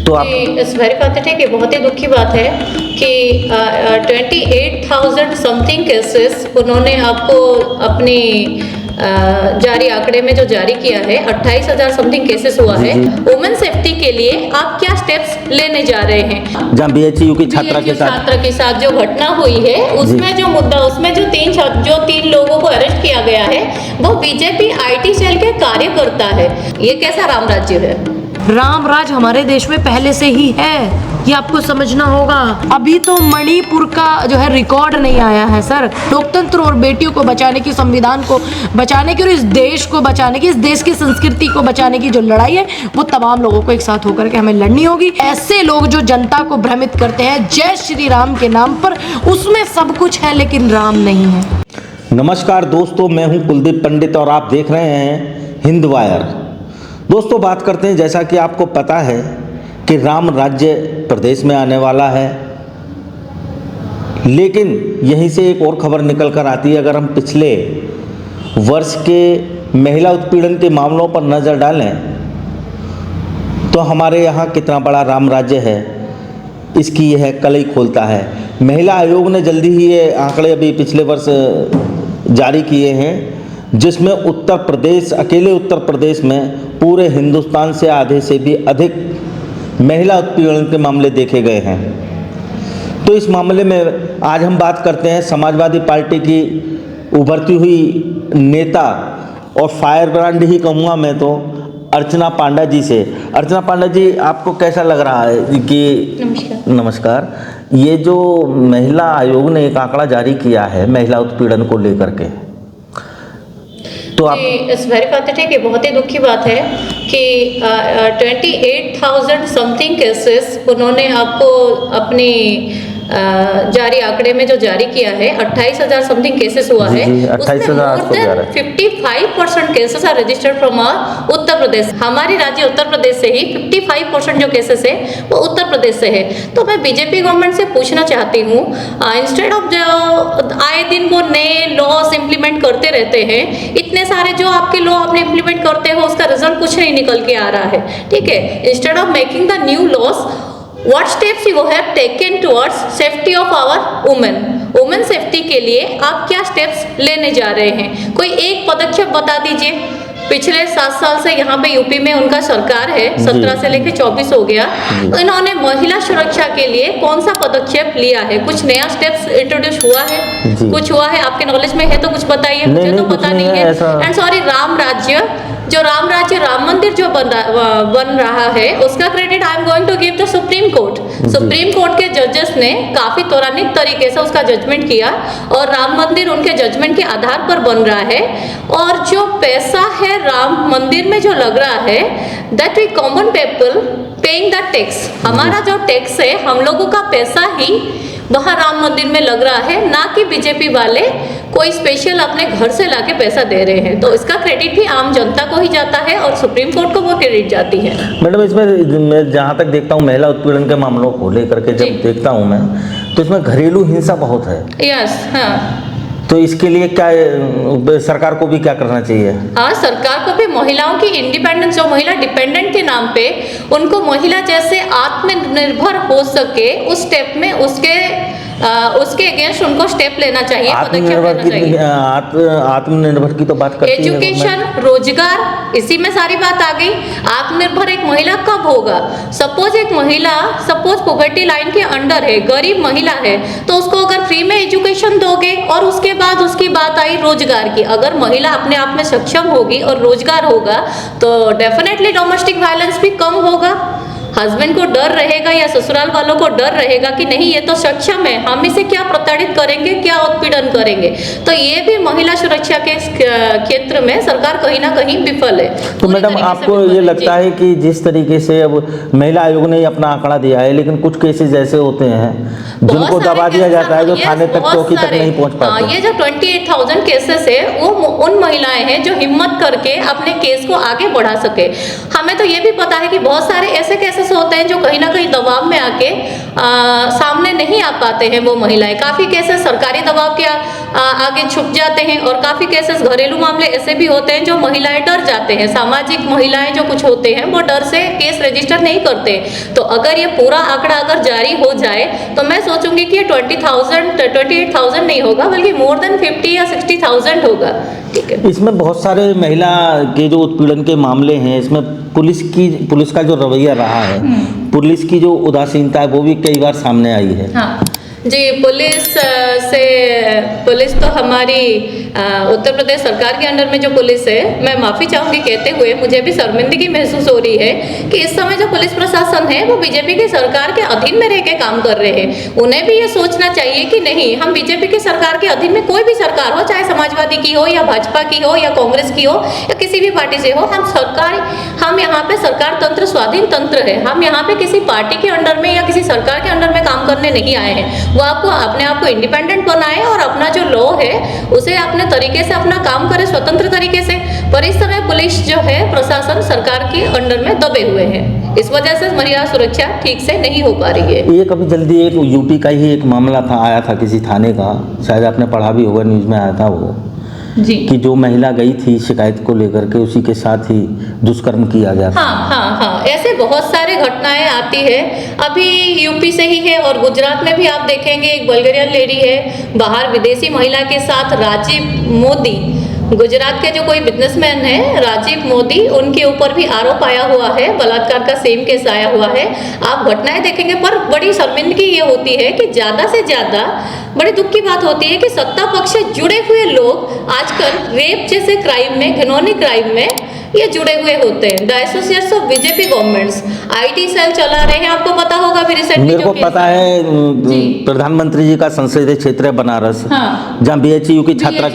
तो आप it's very pathetic. ये बहुत ही दुख की बात है कि 28,000 समथिंग केसेस उन्होंने आपको अपनी जारी आंकड़े में जो जारी किया है, 28,000 समथिंग केसेस हुआ है। वुमेन सेफ्टी के लिए आप क्या स्टेप्स लेने जा रहे हैं? जहाँ बीएचयू की छात्रा के साथ जो घटना हुई है उसमें जो मुद्दा, उसमें जो तीन लोगों को अरेस्ट किया गया है वो बीजेपी आईटी सेल के कार्यकर्ता है। ये कैसा राम राज्य है? राम राज हमारे देश में पहले से ही है, ये आपको समझना होगा। अभी तो मणिपुर का जो है रिकॉर्ड नहीं आया है सर। लोकतंत्र और बेटियों को बचाने की, संविधान को बचाने की और इस देश को बचाने की, इस देश की संस्कृति को बचाने की जो लड़ाई है वो तमाम लोगों को एक साथ होकर के हमें लड़नी होगी। ऐसे लोग जो जनता को भ्रमित करते हैं जय श्री राम के नाम पर, उसमें सब कुछ है लेकिन राम नहीं है। नमस्कार दोस्तों, मैं हूं कुलदीप पंडित और आप देख रहे हैं हिंद वायर। दोस्तों, बात करते हैं, जैसा कि आपको पता है कि राम राज्य प्रदेश में आने वाला है, लेकिन यहीं से एक और खबर निकल कर आती है। अगर हम पिछले वर्ष के महिला उत्पीड़न के मामलों पर नज़र डालें तो हमारे यहाँ कितना बड़ा राम राज्य है, इसकी यह कल ही खोलता है। महिला आयोग ने जल्दी ही ये आंकड़े अभी पिछले वर्ष जारी किए हैं, जिसमें उत्तर प्रदेश, अकेले उत्तर प्रदेश में पूरे हिंदुस्तान से आधे से भी अधिक महिला उत्पीड़न के मामले देखे गए हैं। तो इस मामले में आज हम बात करते हैं समाजवादी पार्टी की उभरती हुई नेता और फायर ब्रांड ही कहूँगा मैं तो, अर्चना पांडा जी से। अर्चना पांडा जी, आपको कैसा लग रहा है कि नमस्कार, ये जो महिला आयोग ने एक आंकड़ा जारी किया है महिला उत्पीड़न को लेकर के, तो आप इट्स वेरी पैथेटिक। ये बहुत ही दुख की बात है कि 28,000 समथिंग केसेस उन्होंने आपको अपनी जारी आंकड़े में जो जारी किया है, 28,000 समथिंग केसेस हुआ है। 28,811 55% cases are registered from Uttar Pradesh. हमारी राज्य उत्तर प्रदेश से ही 55% जो केसेस है वो उत्तर प्रदेश से है। तो मैं बीजेपी गवर्नमेंट से पूछना चाहती हूँ, इंस्टेड ऑफ जो आए दिन वो नए लॉस इम्प्लीमेंट करते रहते हैं, इतने सारे जो आपके लॉ आपने इम्प्लीमेंट करते हो उसका रिजल्ट कुछ नहीं निकल के आ रहा है, ठीक है। Instead of making the new loss, What steps you have taken towards safety of our women? Women safety के लिए आप क्या स्टेप्स लेने जा रहे हैं? कोई एक पदक्षेप बता दीजिए। पिछले 7 साल से यहाँ पे यूपी में उनका सरकार है, 17 से लेकर 24 हो गया, तो इन्होंने महिला सुरक्षा के लिए कौन सा पदक्षेप लिया है? कुछ नया स्टेप्स इंट्रोड्यूस हुआ है? कुछ हुआ है आपके नॉलेज में है तो कुछ बताइए, मुझे तो पता नहीं है। एंड सॉरी, राम राज्य राम मंदिर जो बन रहा है उसका credit I am going to give the Supreme Court. Supreme Court के जजेस ने काफी त्वरान्वित तरीके से उसका जजमेंट किया और राम मंदिर उनके जजमेंट के आधार पर बन रहा है। और जो पैसा है राम मंदिर में जो लग रहा है, that we common people paying the tax, हमारा जो टैक्स है, हम लोगों का पैसा ही वहाँ राम मंदिर में लग रहा है, ना कि बीजेपी वाले कोई स्पेशल अपने घर से लाके पैसा दे रहे हैं। तो इसका क्रेडिट भी आम जनता को ही जाता है और सुप्रीम कोर्ट को वो क्रेडिट जाती है। मैडम, इसमें मैं जहाँ तक देखता हूँ महिला उत्पीड़न के मामलों को लेकर के जब देखता हूँ मैं, तो इसमें घरेलू हिंसा बहुत है। यस, हाँ। तो इसके लिए क्या सरकार को भी क्या करना चाहिए? हाँ, सरकार को भी महिलाओं की इंडिपेंडेंस, जो महिला डिपेंडेंट के नाम पे उनको महिला जैसे आत्मनिर्भर हो सके, उस स्टेप में उसके अगेंस्ट उनको स्टेप लेना चाहिए, आत्मनिर्भर की तो बात करते हैं। एजुकेशन, रोजगार, इसी में सारी बात आ गई। आत्मनिर्भर एक महिला कब होगा? सपोज एक महिला पॉवर्टी लाइन के अंडर है, गरीब महिला है, तो उसको अगर फ्री में एजुकेशन दोगे और उसके बाद उसकी बात आई रोजगार की, अगर महिला अपने आप में सक्षम होगी और रोजगार होगा तो डेफिनेटली डोमेस्टिक वायलेंस भी कम होगा। हस्बैंड को डर रहेगा या ससुराल वालों को डर रहेगा कि नहीं ये तो सक्षम है, हम इसे क्या प्रताड़ित करेंगे, क्या उत्पीड़न करेंगे। तो ये भी महिला सुरक्षा के क्षेत्र में सरकार कहीं ना कहीं विफल है। तो मैडम, आपको ये लगता है कि जिस तरीके से अब महिला आयोग ने अपना आंकड़ा दिया है, लेकिन कुछ केसेस ऐसे होते हैं जिनको दबा दिया जाता है, जो थाने तक, चौकी तक नहीं पहुंच पाते। ये जो 28,000 केसेस है वो उन महिलाएं हैं जो हिम्मत करके अपने केस को आगे बढ़ा सके। हमें तो ये भी पता है कि बहुत सारे ऐसे केसेस होते हैं जो कहीं ना कहीं दबाव में आके सामने नहीं आ पाते हैं वो महिलाएं। काफी केसेस सरकारी दबाव के आगे छुप जाते हैं, और काफ़ी केसेस घरेलू मामले ऐसे भी होते हैं जो महिलाएं डर जाते हैं, सामाजिक महिलाएं जो कुछ होते हैं वो डर से केस रजिस्टर नहीं करते। तो अगर ये पूरा आंकड़ा अगर जारी हो जाए तो मैं सोचूंगी कि ये 28,000 नहीं होगा, बल्कि मोर देन 50 या 60,000 होगा। ठीक है, इसमें बहुत सारे महिला के जो उत्पीड़न के मामले हैं, इसमें पुलिस का जो रवैया रहा है, पुलिस की जो उदासीनता है वो भी कई बार सामने आई है। हाँ जी, पुलिस तो हमारी उत्तर प्रदेश सरकार के अंडर में जो पुलिस है, मैं माफ़ी चाहूँगी कहते हुए, मुझे भी शर्मिंदगी महसूस हो रही है कि इस समय जो पुलिस प्रशासन है वो बीजेपी की सरकार के अधीन में रह के काम कर रहे हैं। उन्हें भी ये सोचना चाहिए कि नहीं, हम बीजेपी की सरकार के अधीन में, कोई भी सरकार हो, चाहे समाजवादी की हो या भाजपा की हो या कांग्रेस की हो या किसी भी पार्टी से हो, हम यहाँ पे सरकार तंत्र स्वाधीन तंत्र है। हम यहाँ पे किसी पार्टी के अंडर में या किसी सरकार के अंडर में काम करने नहीं आए हैं। वो आपको अपने आप को इंडिपेंडेंट बनाए और अपना जो लॉ है उसे अपने तरीके से अपना काम करे, स्वतंत्र तरीके से। पर इस समय पुलिस जो है, प्रशासन सरकार के अंडर में दबे हुए हैं, इस वजह से महिला सुरक्षा ठीक से नहीं हो पा रही है। ये कभी जल्दी एक यूपी का ही एक मामला आया था किसी थाने का, शायद आपने पढ़ा भी होगा, न्यूज़ में आया था वो जी, कि जो महिला गई थी शिकायत को लेकर के, उसी के साथ ही दुष्कर्म किया गया था। हाँ, ऐसे बहुत सारे घटनाएं आती है। अभी यूपी से ही है, और गुजरात में भी आप देखेंगे एक बल्गेरियन लेडी है, बाहर विदेशी महिला के साथ राजीव मोदी, गुजरात के जो कोई बिजनेसमैन है राजीव मोदी, उनके ऊपर भी आरोप आया हुआ है, बलात्कार का सेम केस आया हुआ है। आप घटनाएं देखेंगे, पर बड़ी शर्मिंदगी ये होती है कि ज़्यादा से ज़्यादा बड़ी दुख की बात होती है कि सत्ता पक्ष से जुड़े हुए लोग आजकल रेप जैसे क्राइम में, घिनौनी क्राइम में ये जुड़े हुए होते हैं। The associates of BJP governments IT cell चला रहे हैं, आपको पता होगा भी रिसेंटली मेरे को पता है, प्रधानमंत्री जी का संसदीय क्षेत्र है बनारस, हाँ, जहाँ बीएचयू की छात्रा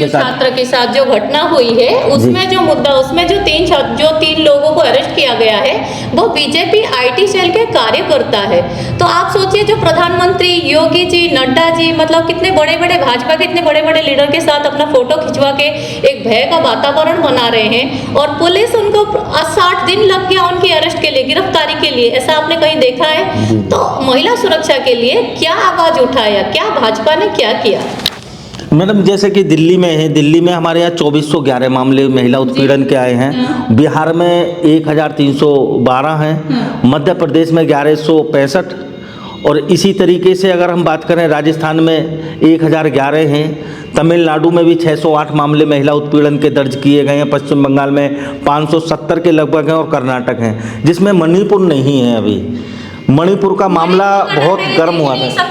के साथ जो घटना हुई है, उसमें जो मुद्दा, उसमें जो तीन लोगों को अरेस्ट किया गया है वो बीजेपी आईटी सेल के कार्यकर्ता है। तो आप सोचिए, जो प्रधानमंत्री योगी जी, नड्डा जी, मतलब कितने बड़े बड़े भाजपा के इतने बड़े बड़े लीडर के साथ अपना फोटो खिंचवा के एक भय का वातावरण बना रहे हैं, और पुलिस उनको 60 दिन लग गया उनकी अरेस्ट के लिए, गिरफ्तारी के लिए। ऐसा आपने कहीं देखा है? तो महिला सुरक्षा के लिए क्या आवाज उठाया, क्या भाजपा ने क्या किया? मैडम, जैसे कि दिल्ली में है, दिल्ली में हमारे यहाँ 2411 मामले महिला उत्पीड़न के आए हैं, बिहार में 1312 हैं, मध्य प्रदेश में 1165, और इसी तरीके से अगर हम बात करें राजस्थान में 1011 हैं, तमिलनाडु में भी 608 मामले महिला उत्पीड़न के दर्ज किए गए हैं, पश्चिम बंगाल में 570 के लगभग हैं, और कर्नाटक हैं, जिसमें मणिपुर नहीं है। अभी मणिपुर का मामला बहुत गर्म हुआ था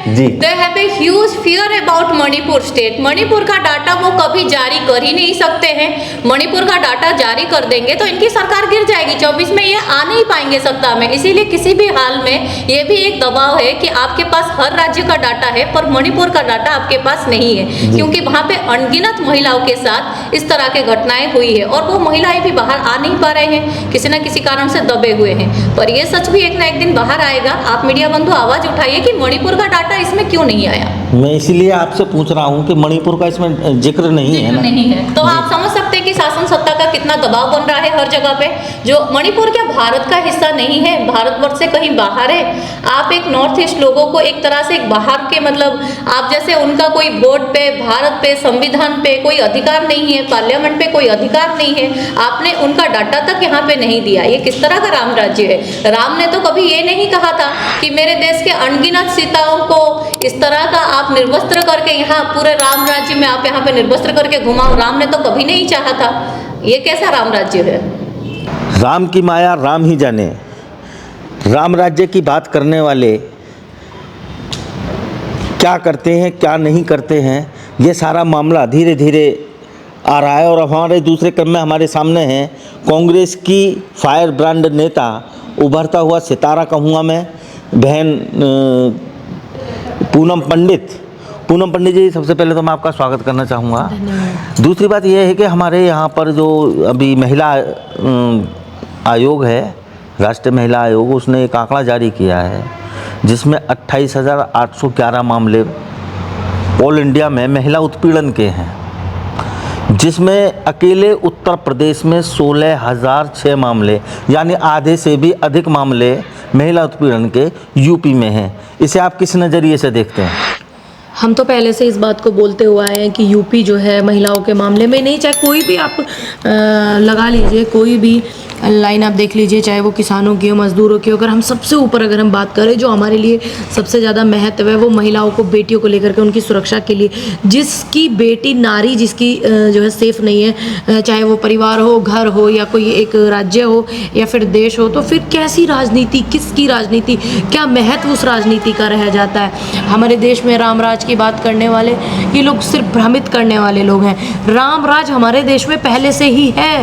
जी। They have a huge fear about Manipur state. Manipur का डाटा वो कभी जारी कर ही नहीं सकते हैं। मणिपुर का डाटा जारी कर देंगे तो इनकी सरकार गिर जाएगी, 24 में ये आ नहीं पाएंगे सत्ता में। इसीलिए किसी भी हाल में ये भी एक दबाव है कि आपके पास हर राज्य का डाटा है पर मणिपुर का डाटा आपके पास नहीं है, क्योंकि वहाँ पे अनगिनत महिलाओं के साथ इस तरह के घटनाएं हुई है और वो महिलाएं भी बाहर आ नहीं पा रहे हैं, किसी न किसी कारण से दबे हुए हैं। पर ये सच भी एक ना एक दिन बाहर आएगा। आप मीडिया बंधु आवाज उठाइए कि मणिपुर का डाटा इसमें क्यों नहीं आया। मैं इसीलिए आपसे पूछ रहा हूँ कि मणिपुर का इसमें जिक्र नहीं है ना? नहीं है। तो आप समझ सकते हैं कि शासन सत्ता का कितना दबाव बन रहा है हर जगह पे। जो मणिपुर क्या भारत का हिस्सा नहीं है, भारतवर्ष से कहीं बाहर है। आप एक नॉर्थ ईस्ट लोगों को एक तरह से एक बाहर के, मतलब आप जैसे उनका कोई वोट पे, भारत पे, संविधान पे कोई अधिकार नहीं है, पार्लियामेंट पे कोई अधिकार नहीं है, आपने उनका डाटा तक यहाँ पे नहीं दिया। ये किस तरह का राम राज्य है? राम ने तो कभी ये नहीं कहा था कि मेरे देश के अनगिनत सीताओं को इस तरह का आप निर्वस्त्र करके यहाँ पूरे राम राज्य में आप यहाँ पे निर्वस्त्र करके घुमाओ। राम ने तो कभी नहीं चाहा था। ये कैसा राम राज्य है? राम की माया राम ही जाने। राम राज्य की बात करने वाले क्या करते हैं क्या नहीं करते हैं, ये सारा मामला धीरे धीरे आ रहा है। और हमारे दूसरे क्रम में हमारे सामने हैं कांग्रेस की फायर ब्रांड नेता, उभरता हुआ सितारा कहूँगा मैं, बहन पूनम पंडित जी। सबसे पहले तो मैं आपका स्वागत करना चाहूँगा। दूसरी बात यह है कि हमारे यहाँ पर जो अभी महिला आयोग है, राष्ट्रीय महिला आयोग, उसने एक आंकड़ा जारी किया है जिसमें 28,811 मामले ऑल इंडिया में महिला उत्पीड़न के हैं, जिसमें अकेले उत्तर प्रदेश में 16,006 मामले, यानी आधे से भी अधिक मामले महिला उत्पीड़न के यूपी में हैं। इसे आप किस नज़रिए से देखते हैं? हम तो पहले से इस बात को बोलते हुए आए हैं कि यूपी जो है महिलाओं के मामले में नहीं, चाहे कोई भी आप लगा लीजिए, कोई भी लाइन आप देख लीजिए, चाहे वो किसानों की हो, मजदूरों की हो, अगर हम सबसे ऊपर अगर हम बात करें, जो हमारे लिए सबसे ज़्यादा महत्व है वो महिलाओं को, बेटियों को लेकर के, उनकी सुरक्षा के लिए। जिसकी बेटी नारी जिसकी जो है सेफ नहीं है, चाहे वो परिवार हो, घर हो, या कोई एक राज्य हो, या फिर देश हो, तो फिर कैसी राजनीति, किसकी राजनीति, क्या महत्व उस राजनीति का रह जाता है। हमारे देश में राम राज की बात करने वाले ये लोग सिर्फ भ्रमित करने वाले लोग हैं। राम राज हमारे देश में पहले से ही है,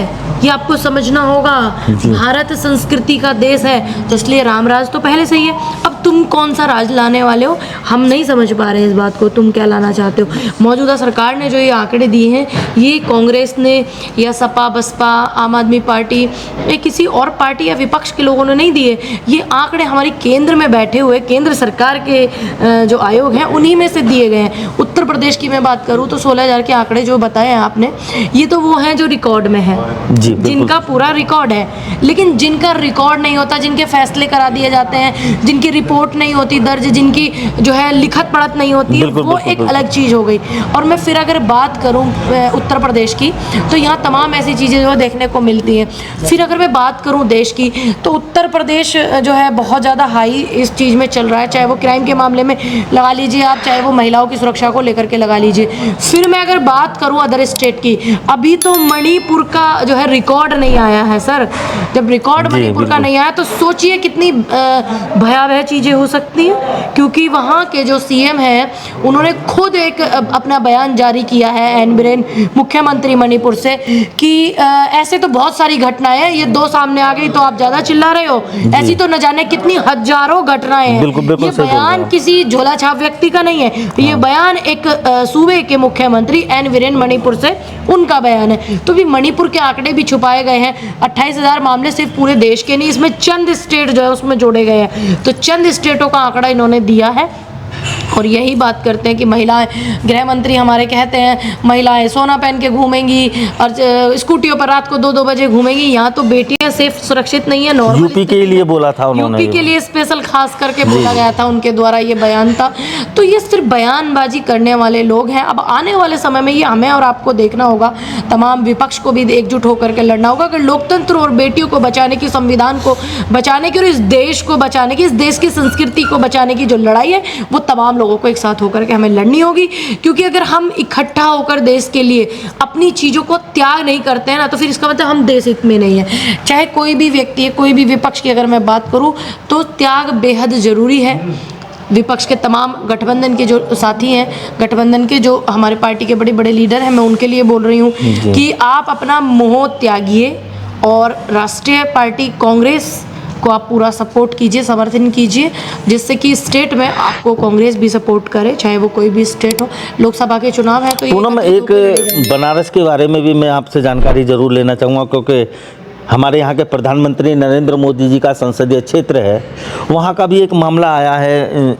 ये आपको समझना होगा। भारत संस्कृति का देश है, तो इसलिए राम राज तो पहले से ही है। अब तुम कौन सा राज लाने वाले हो, हम नहीं समझ पा रहे हैं इस बात को, तुम क्या लाना चाहते हो। मौजूदा सरकार ने जो ये आंकड़े दिए हैं, ये कांग्रेस ने या सपा, बसपा, आम आदमी पार्टी या किसी और पार्टी या विपक्ष के लोगों ने नहीं दिए। ये आंकड़े हमारी केंद्र में बैठे हुए केंद्र सरकार के जो आयोग हैं उन्हीं में से दिए गए हैं। उत्तर प्रदेश की मैं बात करूँ तो 16,000 के आंकड़े जो बताए हैं आपने, ये तो वो हैं जो रिकॉर्ड में है, जिनका पूरा रिकॉर्ड है। लेकिन जिनका रिकॉर्ड नहीं होता, जिनके फैसले करा दिए जाते हैं, जिनकी रिपोर्ट नहीं होती दर्ज, जिनकी जो है लिखत पढ़त नहीं होती है, वो एक अलग चीज़ हो गई। और मैं फिर अगर बात करूं उत्तर प्रदेश की, तो यहाँ तमाम ऐसी चीज़ें जो देखने को मिलती हैं। फिर अगर मैं बात करूं देश की, तो उत्तर प्रदेश जो है बहुत ज़्यादा हाई इस चीज़ में चल रहा है, चाहे वो क्राइम के मामले में लगा लीजिए आप, चाहे वो महिलाओं की सुरक्षा को लेकर के लगा लीजिए। फिर मैं अगर बात करूँ अदर स्टेट की, अभी तो मणिपुर का जो है रिकॉर्ड नहीं आया है सर। जब रिकॉर्ड मणिपुर का नहीं आया तो सोचिए कितनी भयावह चीज़ें हो सकती हैं, क्योंकि वहाँ के जो सीएम हैं उन्होंने खुद एक अपना बयान जारी किया है, एन बिरेन, मुख्यमंत्री मणिपुर से, कि ऐसे तो बहुत सारी घटनाएं हैं, ये दो सामने आ गई तो आप ज़्यादा चिल्ला रहे हो, ऐसी तो न जाने कितनी हजारों घटनाएं हैं। ये बयान किसी झोला छाप व्यक्ति का नहीं है, ये बयान एक सूबे के मुख्यमंत्री एन बिरेन मणिपुर से, उनका बयान है। तो भी मणिपुर के आंकड़े भी छुपाए गए हैं। 28,000 मामले सिर्फ पूरे देश के नहीं, इसमें चंद स्टेट जो है उसमें जोड़े गए हैं, तो चंद स्टेटों का आंकड़ा इन्होंने दिया है। और यही बात करते हैं कि महिलाएं, गृह मंत्री हमारे कहते हैं महिलाएं सोना पहन के घूमेंगी और स्कूटियों पर रात को 2-2 बजे घूमेंगी। यहाँ तो बेटियां सेफ सुरक्षित नहीं है। नॉर्मल यूपी के लिए बोला था उन्होंने, यूपी के लिए स्पेशल खास करके बोला गया था, उनके द्वारा ये बयान था। तो ये सिर्फ बयानबाजी करने वाले लोग हैं। अब आने वाले समय में ये हमें और आपको देखना होगा, तमाम विपक्ष को भी एकजुट होकर के लड़ना होगा। अगर लोकतंत्र और बेटियों को बचाने की, संविधान को बचाने की और इस देश को बचाने की, इस देश की संस्कृति को बचाने की जो लड़ाई है, वो तमाम लोगों को एक साथ होकर के हमें लड़नी होगी। क्योंकि अगर हम इकट्ठा होकर देश के लिए अपनी चीज़ों को त्याग नहीं करते हैं ना, तो फिर इसका मतलब हम देश हित में नहीं है। चाहे कोई भी व्यक्ति है, कोई भी विपक्ष की अगर मैं बात करूं, तो त्याग बेहद ज़रूरी है। विपक्ष के तमाम गठबंधन के जो साथी हैं, गठबंधन के जो हमारे पार्टी के बड़े बड़े लीडर हैं, मैं उनके लिए बोल रही हूँ कि आप अपना मोह त्यागिए और राष्ट्रीय पार्टी कांग्रेस को आप पूरा सपोर्ट कीजिए, समर्थन कीजिए, जिससे कि स्टेट में आपको कांग्रेस भी सपोर्ट करे, चाहे वो कोई भी स्टेट हो। लोकसभा के चुनाव है तो पूनम, एक बनारस के बारे में भी मैं आपसे जानकारी जरूर लेना चाहूँगा, क्योंकि हमारे यहाँ के प्रधानमंत्री नरेंद्र मोदी जी का संसदीय क्षेत्र है। वहाँ का भी एक मामला आया है,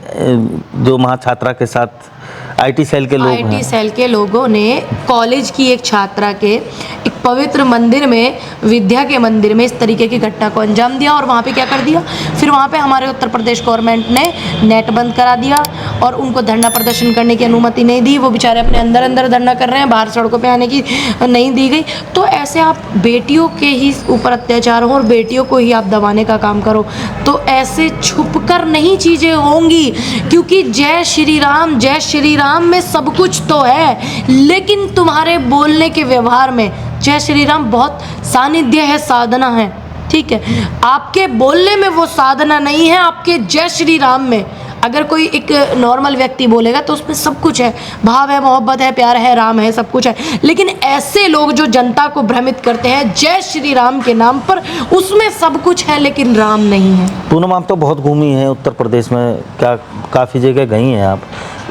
जो महाछात्रा के साथ आईटी सेल के लोग हैं। आईटी सेल के लोगों ने कॉलेज की एक छात्रा के एक पवित्र मंदिर में, विद्या के मंदिर में, इस तरीके की घटना को अंजाम दिया। और वहाँ पे क्या कर दिया, फिर वहाँ पे हमारे उत्तर प्रदेश गवर्नमेंट ने नेट बंद करा दिया और उनको धरना प्रदर्शन करने की अनुमति नहीं दी। वो बेचारे अपने अंदर अंदर धरना कर रहे हैं, बाहर सड़कों पे आने की नहीं दी गई। तो ऐसे आप बेटियों के ही ऊपर अत्याचार हो और बेटियों को ही आप दबाने का काम करो, तो ऐसे छुप कर नहीं चीज़ें होंगी। क्योंकि जय श्री राम में सब कुछ तो है, लेकिन तुम्हारे बोलने के व्यवहार में जय श्री राम बहुत सानिध्य है, साधना है, ठीक है। आपके बोलने में वो साधना नहीं है, आपके जय श्री राम में। अगर कोई एक नॉर्मल व्यक्ति बोलेगा तो उसमें सब कुछ है, भाव है, मोहब्बत है, प्यार है, राम है, सब कुछ है। लेकिन ऐसे लोग जो जनता को भ्रमित करते हैं जय श्री राम के नाम पर, उसमें सब कुछ है लेकिन राम नहीं है। पूनम, आप तो बहुत घूमी हैं उत्तर प्रदेश में, क्या काफ़ी जगह गई हैं आप।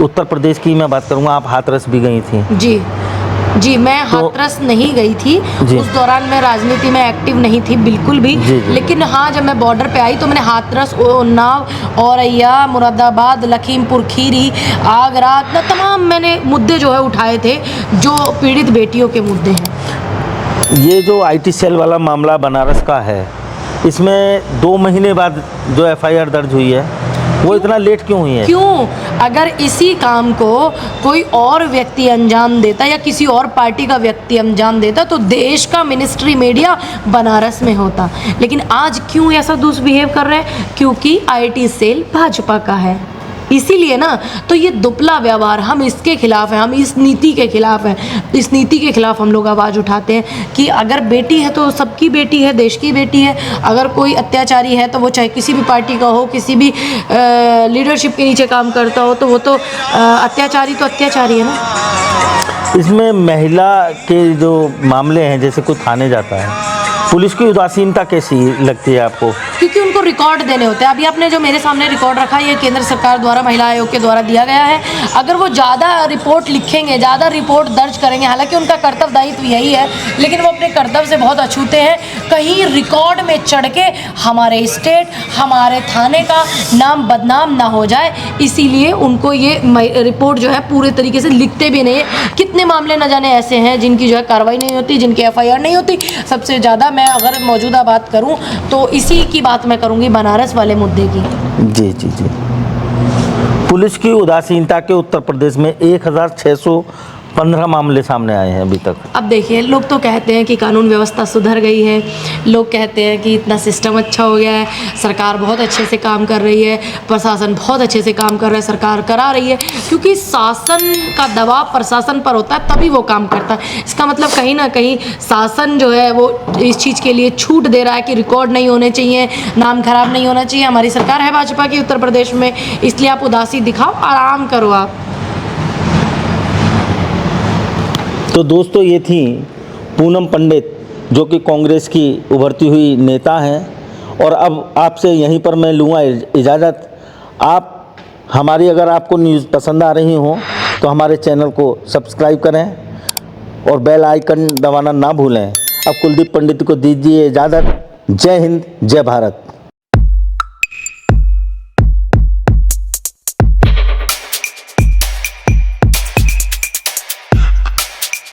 उत्तर प्रदेश की मैं बात करूँगा, आप हाथरस भी गई थी। जी, मैं हाथरस नहीं गई थी। उस दौरान मैं राजनीति में एक्टिव नहीं थी बिल्कुल भी। लेकिन हाँ, जब मैं बॉर्डर पे आई तो मैंने हाथरस, उन्नाव, औरैया, मुरादाबाद, लखीमपुर खीरी, आगरा, तमाम मैंने मुद्दे जो है उठाए थे, जो पीड़ित बेटियों के मुद्दे हैं। ये जो आईटी सेल वाला मामला बनारस का है, इसमें 2 महीने बाद जो एफआईआर दर्ज हुई है, वो इतना लेट क्यों हुई है? क्यों? अगर इसी काम को कोई और व्यक्ति अंजाम देता या किसी और पार्टी का व्यक्ति अंजाम देता तो देश का मिनिस्ट्री मीडिया बनारस में होता। लेकिन आज क्यों ऐसा दुष्बिहेव कर रहे हैं? क्योंकि आईटी सेल भाजपा का है, इसीलिए ना। तो ये दुपला व्यवहार, हम इसके खिलाफ हैं, हम इस नीति के खिलाफ हैं। इस नीति के खिलाफ हम लोग आवाज़ उठाते हैं कि अगर बेटी है तो सबकी बेटी है, देश की बेटी है। अगर कोई अत्याचारी है तो वो चाहे किसी भी पार्टी का हो, किसी भी लीडरशिप के नीचे काम करता हो, तो वो तो अत्याचारी तो अत्याचारी है ना। इसमें महिला के जो मामले हैं, जैसे कोई थाने जाता है, पुलिस की उदासीनता कैसी लगती है आपको? क्योंकि उनको रिकॉर्ड देने होते हैं। अभी आपने जो मेरे सामने रिकॉर्ड रखा है, ये केंद्र सरकार द्वारा महिला आयोग के द्वारा दिया गया है। अगर वो ज़्यादा रिपोर्ट लिखेंगे, ज़्यादा रिपोर्ट दर्ज करेंगे, हालांकि उनका कर्तव्य दायित्व यही है, लेकिन वो अपने कर्तव्य से बहुत अछूते हैं। कहीं रिकॉर्ड में चढ़ के हमारे स्टेट, हमारे थाने का नाम बदनाम ना हो जाए, इसीलिए उनको ये रिपोर्ट जो है पूरे तरीके से लिखते भी नहीं है। कितने मामले न जाने ऐसे हैं जिनकी जो है कार्रवाई नहीं होती, जिनकी FIR नहीं होती। सबसे ज़्यादा मैं अगर मौजूदा बात करूं तो इसी की बात मैं करूंगी, बनारस वाले मुद्दे की। जी जी जी। पुलिस की उदासीनता के उत्तर प्रदेश में 1615 मामले सामने आए हैं अभी तक। अब देखिए, लोग तो कहते हैं कि कानून व्यवस्था सुधर गई है, लोग कहते हैं कि इतना सिस्टम अच्छा हो गया है, सरकार बहुत अच्छे से काम कर रही है, प्रशासन बहुत अच्छे से काम कर रहा है, सरकार करा रही है। क्योंकि शासन का दबाव प्रशासन पर होता है तभी वो काम करता है। इसका मतलब कहीं ना कहीं शासन जो है वो इस चीज़ के लिए छूट दे रहा है कि रिकॉर्ड नहीं होने चाहिए, नाम खराब नहीं होना चाहिए। हमारी सरकार है भाजपा की उत्तर प्रदेश में, इसलिए आप उदासी दिखाओ, आराम करो आप। तो दोस्तों, ये थी पूनम पंडित, जो कि कांग्रेस की उभरती हुई नेता हैं। और अब आपसे यहीं पर मैं लूँगा इजाज़त। आप हमारी, अगर आपको न्यूज़ पसंद आ रही हो तो हमारे चैनल को सब्सक्राइब करें और बेल आइकन दबाना ना भूलें। अब कुलदीप पंडित को दीजिए इजाज़त। जय हिंद, जय भारत।